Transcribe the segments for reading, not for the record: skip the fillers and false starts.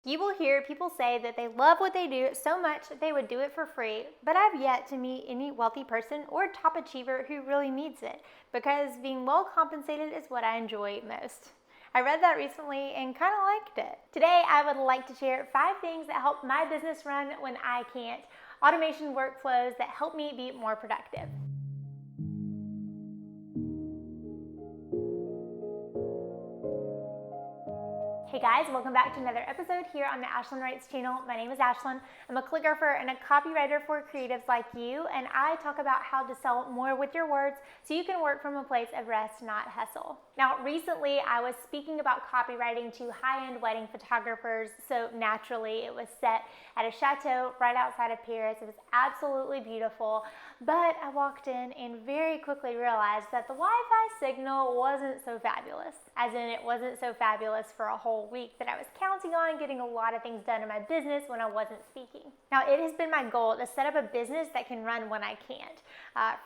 You will hear people say that they love what they do so much that they would do it for free, but I've yet to meet any wealthy person or top achiever who really needs it, because being well compensated is what I enjoy most. I read that recently and kind of liked it. Today, I would like to share 5 things that help my business run when I can't, automation workflows that help me be more productive. Hey guys, welcome back to another episode here on the Ashlyn Writes channel. My name is Ashlyn. I'm a calligrapher and a copywriter for creatives like you, and I talk about how to sell more with your words so you can work from a place of rest, not hustle. Now, recently I was speaking about copywriting to high-end wedding photographers, so naturally it was set at a chateau right outside of Paris. It was absolutely beautiful, but I walked in and very quickly realized that the Wi-Fi signal wasn't so fabulous, as in it wasn't so fabulous for a whole week that I was counting on getting a lot of things done in my business when I wasn't speaking. Now, it has been my goal to set up a business that can run when I can't.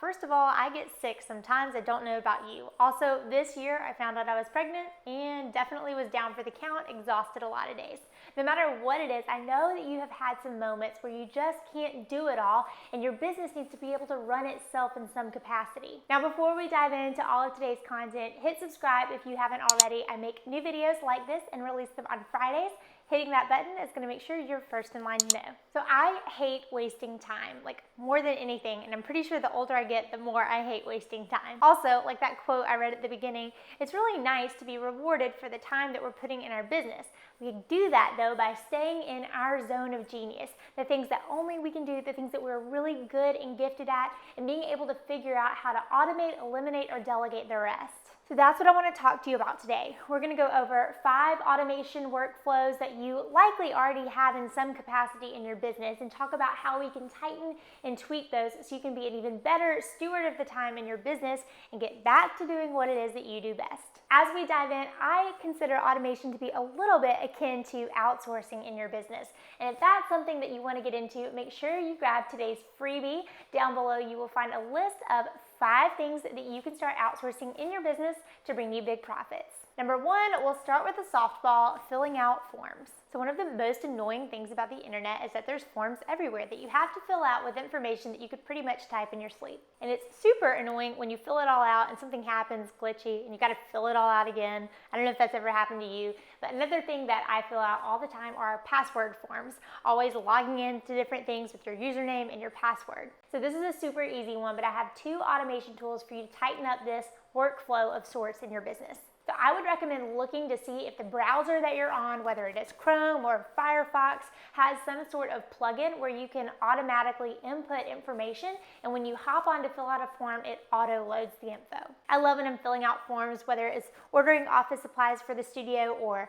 First of all, I get sick sometimes. I don't know about you. Also, this year I found out I was pregnant and definitely was down for the count, exhausted a lot of days. No matter what it is, I know that you have had some moments where you just can't do it all and your business needs to be able to run itself in some capacity. Now, before we dive into all of today's content, hit subscribe if you haven't already. I make new videos like this and release them on Fridays. Hitting that button is going to make sure you're first in line to know. So I hate wasting time, like more than anything, and I'm pretty sure the older I get, the more I hate wasting time. Also, like that quote I read at the beginning, it's really nice to be rewarded for the time that we're putting in our business. We do that though by staying in our zone of genius, the things that only we can do, the things that we're really good and gifted at, and being able to figure out how to automate, eliminate, or delegate the rest. So that's what I want to talk to you about today. We're going to go over 5 automation workflows that you likely already have in some capacity in your business and talk about how we can tighten and tweak those so you can be an even better steward of the time in your business and get back to doing what it is that you do best. As we dive in, I consider automation to be a little bit akin to outsourcing in your business. And if that's something that you want to get into, make sure you grab today's freebie. Down below, you will find a list of 5 things that you can start outsourcing in your business to bring you big profits. Number 1, we'll start with a softball, filling out forms. So one of the most annoying things about the internet is that there's forms everywhere that you have to fill out with information that you could pretty much type in your sleep. And it's super annoying when you fill it all out and something happens glitchy and you got to fill it all out again. I don't know if that's ever happened to you, but another thing that I fill out all the time are password forms, always logging into different things with your username and your password. So this is a super easy one, but I have 2 automation tools for you to tighten up this workflow of sorts in your business. So I would recommend looking to see if the browser that you're on, whether it is Chrome or Firefox, has some sort of plugin where you can automatically input information, and when you hop on to fill out a form, it auto loads the info. I love when I'm filling out forms, whether it's ordering office supplies for the studio or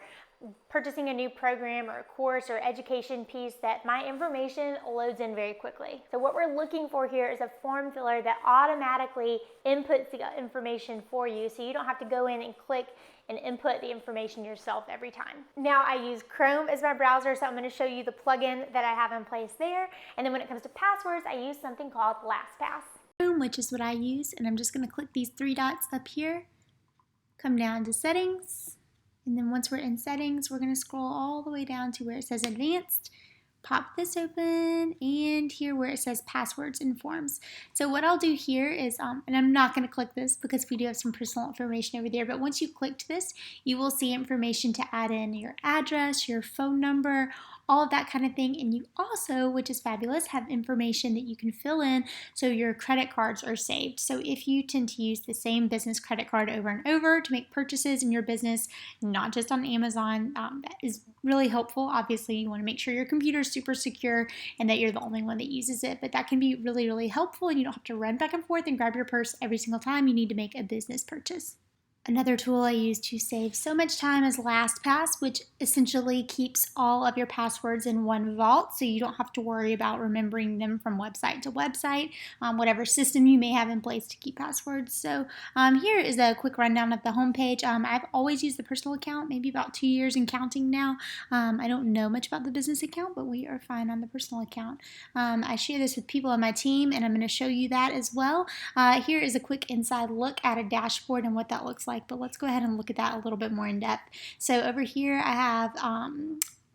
purchasing a new program or a course or education piece, that my information loads in very quickly. So what we're looking for here is a form filler that automatically inputs the information for you so you don't have to go in and click and input the information yourself every time. Now I use Chrome as my browser, so I'm going to show you the plugin that I have in place there. And then when it comes to passwords, I use something called LastPass, which is what I use. And I'm just going to click these 3 dots up here, come down to settings. And then once we're in settings, we're going to scroll all the way down to where it says advanced, pop this open, and here where it says passwords and forms. So what I'll do here is, and I'm not going to click this because we do have some personal information over there, but once you clicked this, you will see information to add in your address, your phone number, all of that kind of thing. And you also, which is fabulous, have information that you can fill in so your credit cards are saved. So if you tend to use the same business credit card over and over to make purchases in your business, not just on Amazon, that is really helpful. Obviously, you want to make sure your computer is super secure and that you're the only one that uses it, but that can be really, really helpful, and you don't have to run back and forth and grab your purse every single time you need to make a business purchase. Another tool I use to save so much time is LastPass, which essentially keeps all of your passwords in one vault, so you don't have to worry about remembering them from website to website, whatever system you may have in place to keep passwords. So here is a quick rundown of the homepage. I've always used the personal account, maybe about 2 years and counting now. I don't know much about the business account, but we are fine on the personal account. I share this with people on my team, and I'm going to show you that as well. Here is a quick inside look at a dashboard and what that looks like, but let's go ahead and look at that a little bit more in depth. So over here I have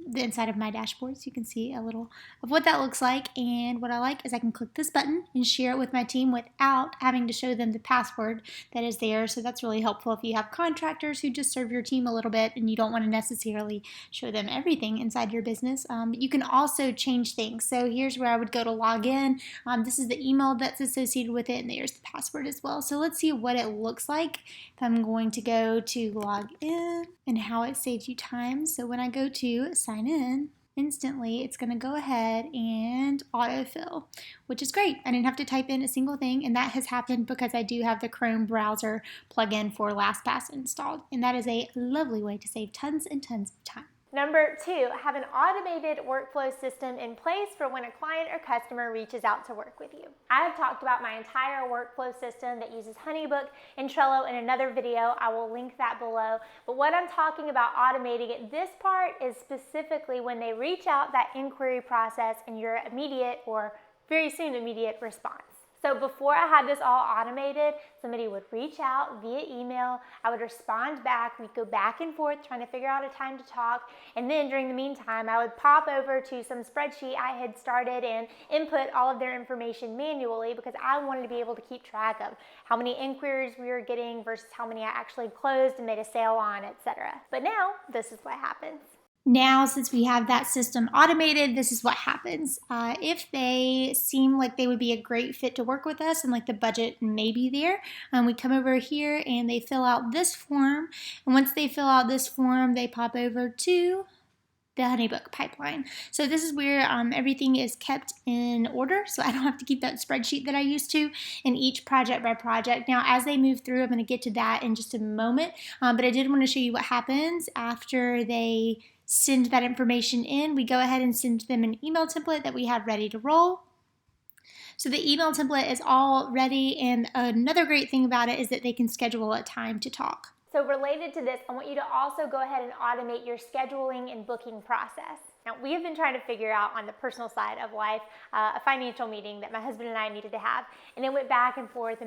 the inside of my dashboard so you can see a little of what that looks like. And what I like is I can click this button and share it with my team without having to show them the password that is there. So that's really helpful if you have contractors who just serve your team a little bit and you don't want to necessarily show them everything inside your business. You can also change things. So here's where I would go to log in. This is the email that's associated with it, and there's the password as well. So let's see what it looks like if I'm going to go to log in and how it saves you time. So when I go to sign in, instantly it's going to go ahead and autofill, which is great. I didn't have to type in a single thing, and that has happened because I do have the Chrome browser plugin for LastPass installed, and that is a lovely way to save tons and tons of time. Number 2, have an automated workflow system in place for when a client or customer reaches out to work with you. I have talked about my entire workflow system that uses HoneyBook and Trello in another video. I will link that below. But what I'm talking about automating it, this part is specifically when they reach out, that inquiry process, and your immediate or very soon immediate response. So before I had this all automated, somebody would reach out via email, I would respond back, we'd go back and forth trying to figure out a time to talk, and then during the meantime, I would pop over to some spreadsheet I had started and input all of their information manually because I wanted to be able to keep track of how many inquiries we were getting versus how many I actually closed and made a sale on, etc. But now, this is what happens. Now, since we have that system automated, this is what happens. If they seem like they would be a great fit to work with us and like the budget may be there, we come over here and they fill out this form. And once they fill out this form, they pop over to the HoneyBook pipeline. So this is where everything is kept in order, so I don't have to keep that spreadsheet that I used to in each project by project. Now, as they move through, I'm going to get to that in just a moment, but I did want to show you what happens after they send that information in. We go ahead and send them an email template that we have ready to roll. So the email template is all ready, and another great thing about it is that they can schedule a time to talk. So related to this, I want you to also go ahead and automate your scheduling and booking process. Now, we have been trying to figure out on the personal side of life a financial meeting that my husband and I needed to have. And it went back and forth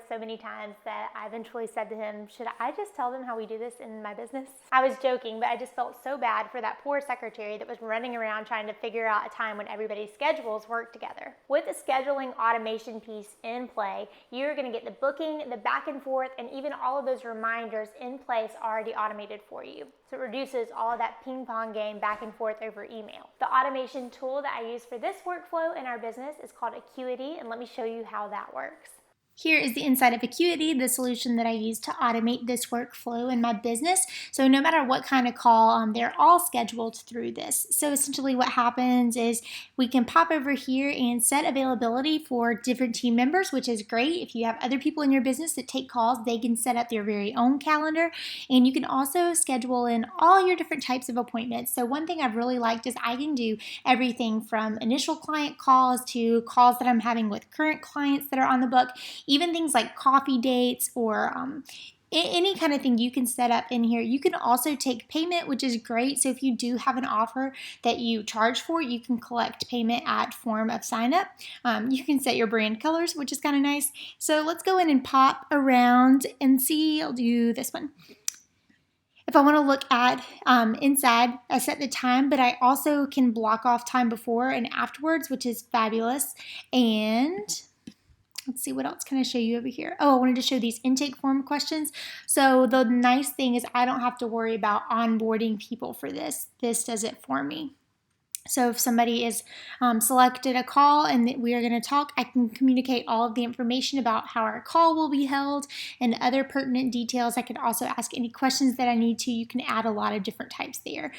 so many times that I eventually said to him, should I just tell them how we do this in my business? I was joking, but I just felt so bad for that poor secretary that was running around trying to figure out a time when everybody's schedules work together. With the scheduling automation piece in play, you're going to get the booking, the back and forth, and even all of those reminders in place already automated for you. So it reduces all of that ping pong game back and forth over email. The automation tool that I use for this workflow in our business is called Acuity, and let me show you how that works. Here is the inside of Acuity, the solution that I use to automate this workflow in my business. So no matter what kind of call, they're all scheduled through this. So essentially what happens is we can pop over here and set availability for different team members, which is great. If you have other people in your business that take calls, they can set up their very own calendar. And you can also schedule in all your different types of appointments. So one thing I've really liked is I can do everything from initial client calls to calls that I'm having with current clients that are on the book. Even things like coffee dates or any kind of thing you can set up in here. You can also take payment, which is great. So if you do have an offer that you charge for, you can collect payment at form of sign up. You can set your brand colors, which is kind of nice. So let's go in and pop around and see. I'll do this one. If I want to look at inside, I set the time, but I also can block off time before and afterwards, which is fabulous. And let's see, what else can I show you over here? Oh, I wanted to show these intake form questions. So the nice thing is I don't have to worry about onboarding people for this. This does it for me. So if somebody is selected a call and we are going to talk, I can communicate all of the information about how our call will be held and other pertinent details. I can also ask any questions that I need to. You can add a lot of different types there.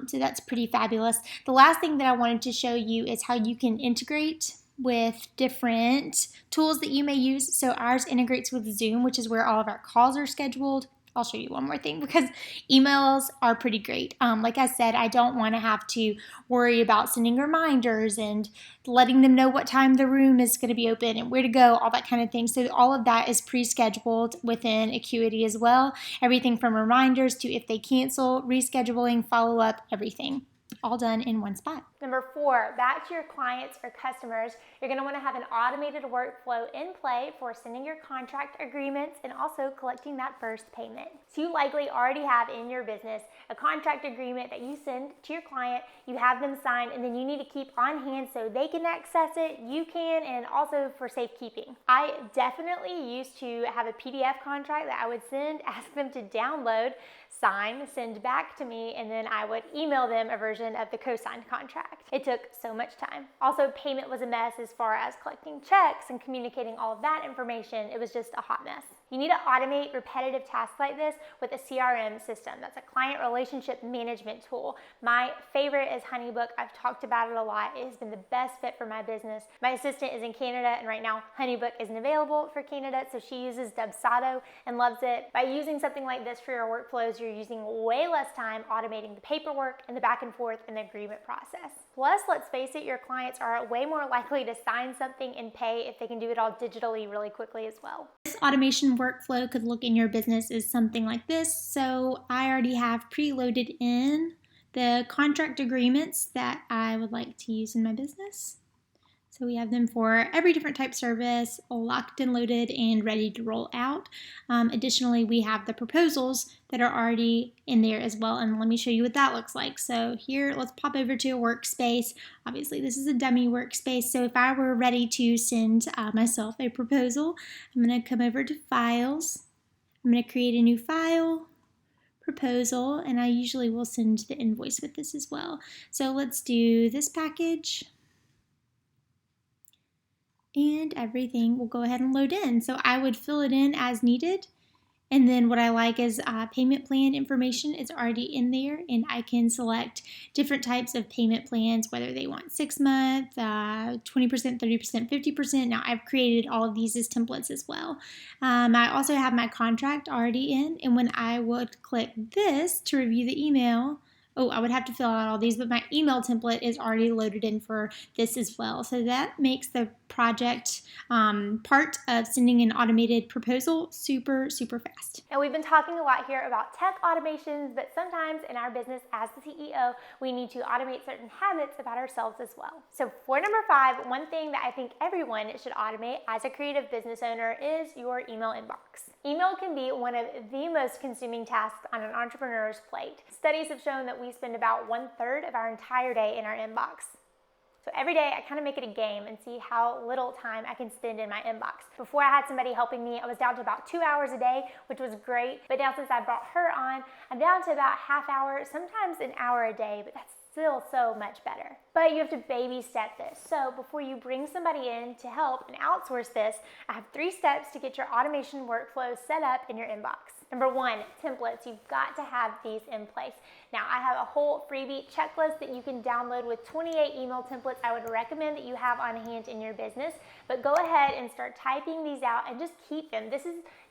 So that's pretty fabulous. The last thing that I wanted to show you is how you can integrate with different tools that you may use. So ours integrates with Zoom, which is where all of our calls are scheduled. I'll show you one more thing because emails are pretty great. Like I said, I don't want to have to worry about sending reminders and letting them know what time the room is going to be open and where to go, all that kind of thing. So all of that is pre-scheduled within Acuity as well. Everything from reminders to if they cancel, rescheduling, follow-up, everything. all done in one spot. Number 4, back to your clients or customers, you're going to want to have an automated workflow in play for sending your contract agreements and also collecting that first payment. So you likely already have in your business a contract agreement that you send to your client, you have them sign, and then you need to keep on hand so they can access it, you can, and also for safekeeping. I definitely used to have a PDF contract that I would send, ask them to download, sign, send back to me, and then I would email them a version of the co-signed contract. It took so much time. Also, payment was a mess as far as collecting checks and communicating all of that information. It was just a hot mess. You need to automate repetitive tasks like this with a CRM system. That's a client relationship management tool. My favorite is HoneyBook. I've talked about it a lot. It has been the best fit for my business. My assistant is in Canada, and right now HoneyBook isn't available for Canada, so she uses Dubsado and loves it. By using something like this for your workflows, you're using way less time automating the paperwork and the back and forth and the agreement process. Plus, let's face it, your clients are way more likely to sign something and pay if they can do it all digitally really quickly as well. This automation workflow could look in your business as something like this. So I already have preloaded in the contract agreements that I would like to use in my business. So we have them for every different type service, locked and loaded and ready to roll out. Additionally, we have the proposals that are already in there as well. And let me show you what that looks like. So here, let's pop over to a workspace. Obviously, this is a dummy workspace. So if I were ready to send myself a proposal, I'm going to come over to Files. I'm going to create a new file, Proposal, and I usually will send the invoice with this as well. So let's do this package. And everything will go ahead and load in. So I would fill it in as needed. And then what I like is payment plan information is already in there, and I can select different types of payment plans, whether they want 6 month, 20%, 30%, 50%. Now I've created all of these as templates as well. I also have my contract already in, and when I would click this to review the email, I would have to fill out all these, but my email template is already loaded in for this as well. So that makes the project part of sending an automated proposal super, super fast. And we've been talking a lot here about tech automations, but sometimes in our business as the CEO, we need to automate certain habits about ourselves as well. So for number 5, one thing that I think everyone should automate as a creative business owner is your email inbox. Email can be one of the most consuming tasks on an entrepreneur's plate. Studies have shown that we spend about 1/3 of our entire day in our inbox. So every day I kind of make it a game and see how little time I can spend in my inbox. Before I had somebody helping me, I was down to about 2 hours a day, which was great. But now since I brought her on, I'm down to about half hour, sometimes an hour a day, but that's still so much better. But you have to baby step this. So before you bring somebody in to help and outsource this, I have 3 steps to get your automation workflow set up in your inbox. Number 1, templates. You've got to have these in place. Now, I have a whole freebie checklist that you can download with 28 email templates I would recommend that you have on hand in your business. But go ahead and start typing these out and just keep them.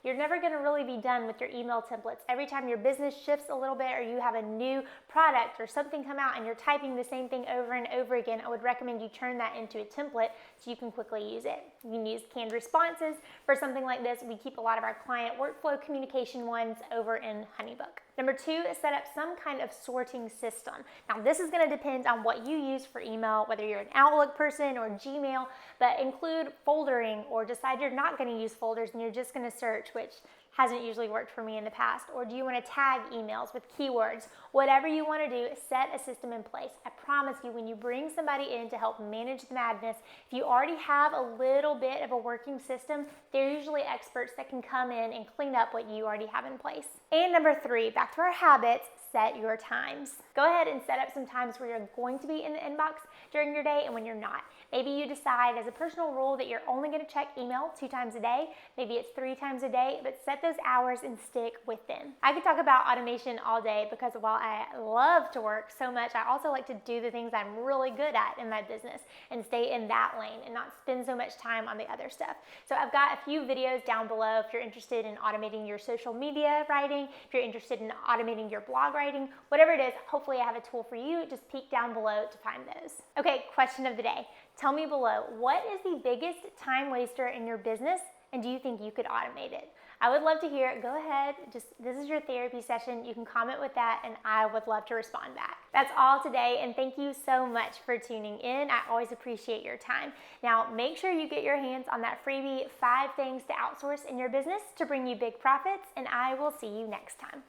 You're never going to really be done with your email templates. Every time your business shifts a little bit or you have a new product or something come out and you're typing the same thing over and over again, I would recommend you turn that into a template so you can quickly use it. You can use canned responses for something like this. We keep a lot of our client workflow communication ones over in HoneyBook. Number 2 is set up some kind of sorting system. Now, this is going to depend on what you use for email, whether you're an Outlook person or Gmail, but include foldering or decide you're not going to use folders and you're just going to search, which hasn't usually worked for me in the past. Or do you want to tag emails with keywords? Whatever you want to do, set a system in place. I promise you, when you bring somebody in to help manage the madness, if you already have a little bit of a working system, they're usually experts that can come in and clean up what you already have in place. And number 3, back to our habits, set your times. Go ahead and set up some times where you're going to be in the inbox during your day and when you're not. Maybe you decide as a personal rule that you're only going to check email 2 times a day. Maybe it's 3 times a day, but set those hours and stick with them. I could talk about automation all day because while I love to work so much, I also like to do the things I'm really good at in my business and stay in that lane and not spend so much time on the other stuff. So I've got a few videos down below if you're interested in automating your social media writing, if you're interested in automating your blog writing, whatever it is, hopefully I have a tool for you. Just peek down below to find those. Okay, question of the day. Tell me below, what is the biggest time waster in your business and do you think you could automate it? I would love to hear it. Go ahead, this is your therapy session. You can comment with that and I would love to respond back. That's all today, and thank you so much for tuning in. I always appreciate your time. Now, make sure you get your hands on that freebie, 5 things to outsource in your business to bring you big profits, and I will see you next time.